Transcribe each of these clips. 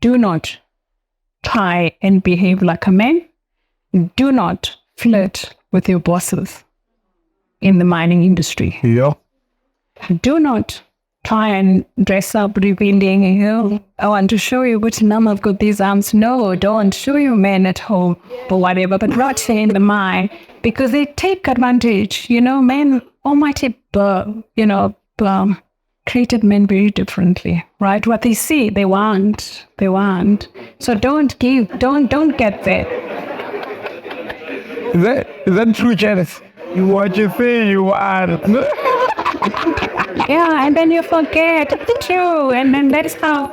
do not try and behave like a man. Do not flirt with your bosses in the mining industry. Yeah. Do not try and dress up revealing, I want to show you which number I've got these arms. No, don't show your men at home or whatever, but not say in the mine, because they take advantage. Men, almighty, created men very differently, right? What they see, they want. So don't get there. Is that true, Janice? You what you say you want. Yeah, and then you forget too, and then that's how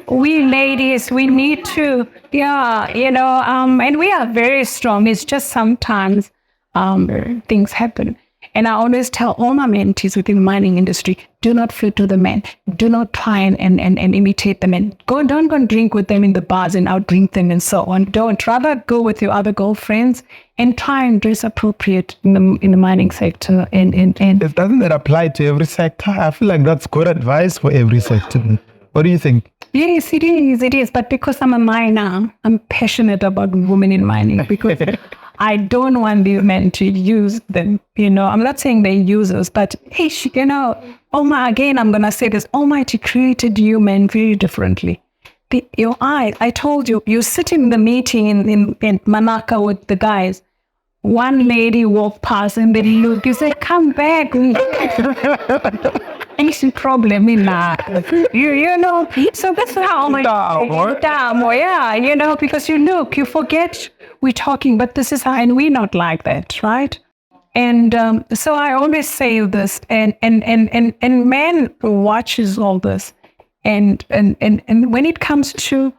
we ladies, we need to, and we are very strong. It's just sometimes things happen. And I always tell all my mentees within the mining industry, do not flirt with the men. Do not try and imitate the men. Don't go and drink with them in the bars and outdrink them and so on. Don't. Rather go with your other girlfriends and try and dress appropriate in the mining sector. And Doesn't that apply to every sector? I feel like that's good advice for every sector. What do you think? Yes, it is. It is. But because I'm a miner, I'm passionate about women in mining because I don't want these men to use them. I'm not saying they're users, but hey, again, I'm going to say this. Almighty created you men very differently. Your eyes, I told you, you sit in the meeting in Manaka with the guys. One lady walked past and they look, you say, come back. It's a problem in that. So that's how because you forget we're talking, but this is how, and we're not like that, right? And so I always say this, and man watches all this, and when it comes to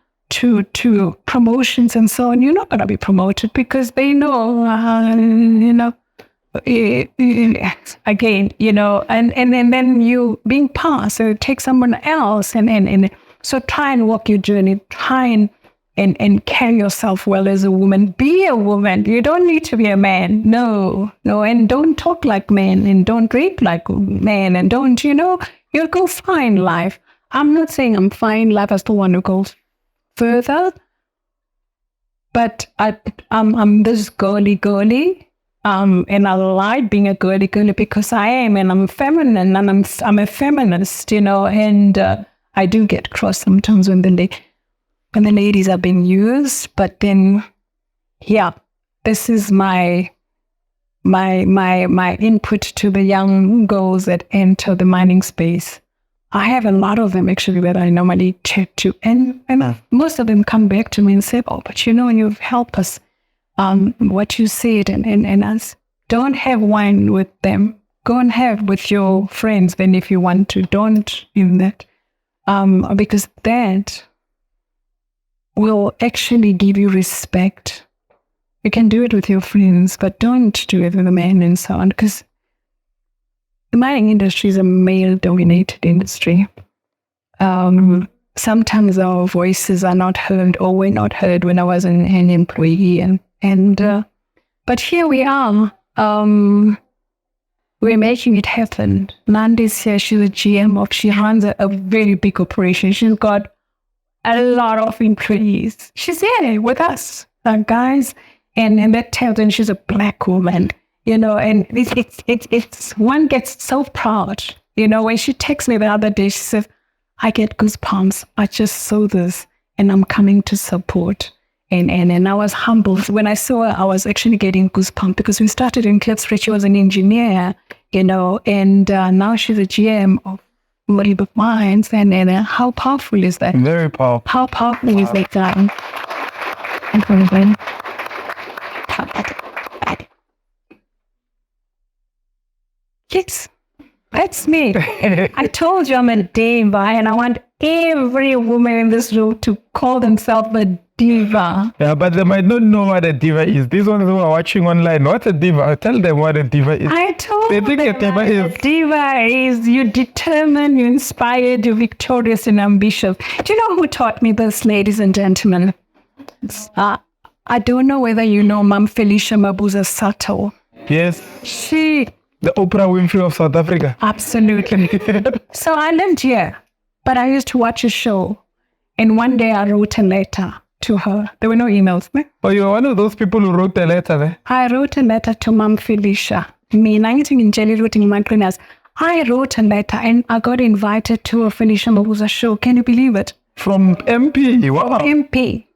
promotions and so on, you're not going to be promoted because they know, again, and then you being passed, so take someone else, and so try and walk your journey, try and carry yourself well as a woman. Be a woman. You don't need to be a man. No, and don't talk like men, and don't drink like men, and don't, you'll go fine life. I'm not saying I'm fine life. I still want to go further, but I'm this girly, and I like being a girly because I am, and I'm feminine, and I'm a feminist, and I do get cross sometimes when the ladies are being used, but then, this is my input to the young girls that enter the mining space. I have a lot of them actually that I normally chat to, and most of them come back to me and say, but you've helped us, what you said, and us. Don't have wine with them. Go and have with your friends then if you want to. Don't do that, because that will actually give you respect. You can do it with your friends, but don't do it with a man and so on, because the mining industry is a male-dominated industry. Sometimes our voices are not heard, or were not heard when I was an employee, but here we are. We're making it happen. Nandi's here. She's a GM she runs a very big operation. She's got a lot of employees. She's here with us, guys, and that tells her she's a black woman, and it's one gets so proud, when she texts me the other day, she says, I get goosebumps. I just saw this and I'm coming to support. And I was humbled. When I saw her, I was actually getting goosebumps because we started in Klipspruit. She was an engineer, and now she's a GM of multiple mines. And how powerful is that? Very powerful. How powerful is that guy? Yes, that's me. I told you I'm a diva, and I want every woman in this room to call themselves a diva. Yeah, but they might not know what a diva is. These ones who are watching online, what's a diva? Tell them what a diva is. I told they think a diva is. A diva is you determined, you inspired, you're victorious and ambitious. Do you know who taught me this, ladies and gentlemen? I don't know whether you know Mom Felicia Mabuza Sato. Yes. The Oprah Winfrey of South Africa. Absolutely. So I lived here, but I used to watch a show, And one day I wrote a letter to her. There were no emails. Ne? Oh, you're one of those people who wrote the letter there? I wrote a letter to Mom Felicia. Me, 19 in Jelly Rooting my cleaners. I wrote a letter and I got invited to a Felicia Mabuza show. Can you believe it? From MP. Wow. MP.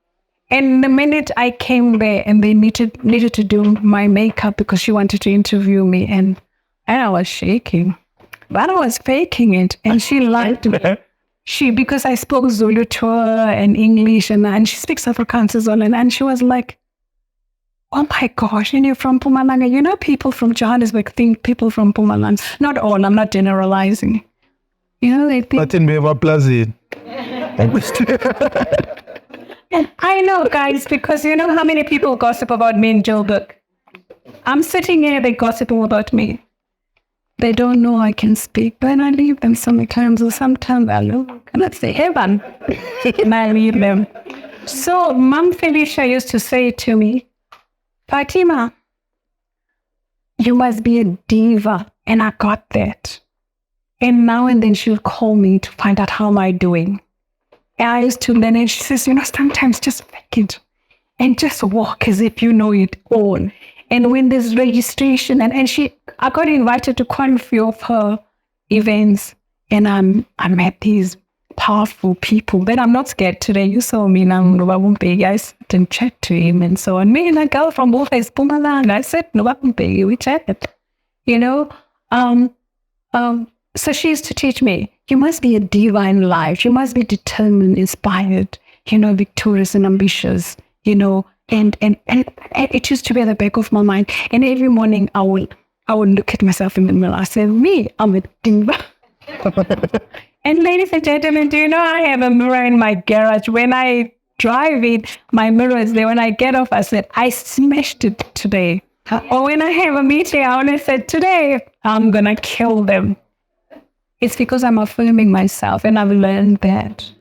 And the minute I came there and they needed to do my makeup because she wanted to interview me and I was shaking. But I was faking it and she liked me. Because I spoke Zulu to her and English and she speaks Afrikaans as well. And she was like, oh my gosh, and you're from Mpumalanga. You know, people from Johannesburg think people from Mpumalanga. Not all, I'm not generalizing. You know, they think. But in Beva Plaza. And I know, guys, because you know how many people gossip about me in Joburg. I'm sitting here, they gossip about me. They don't know I can speak, but I leave them sometimes, or sometimes I cannot say heaven, and I leave them. So Mom Felicia used to say to me, Fatima, you must be a diva, and I got that. And now and then she'll call me to find out how am I doing. And I used to learn, and she says, you know, sometimes just fake it and just walk as if you know it all. And when there's registration, and I got invited to quite a few of her events, and I met these powerful people. But I'm not scared today. You saw me now, I sat and chat to him and so on. Me and a girl from both is Pumalanga. I said, we chatted, you know. So she used to teach me, you must be a diva in life. You must be determined, inspired, you know, victorious and ambitious, you know. And it used to be at the back of my mind. And every morning I would look at myself in the mirror. I said, me, I'm a diva. And ladies and gentlemen, do you know I have a mirror in my garage? When I drive it, my mirror is there. When I get off, I said, I smashed it today. Or when I have a meeting, I only said, today, I'm going to kill them. It's because I'm affirming myself, and I've learned that.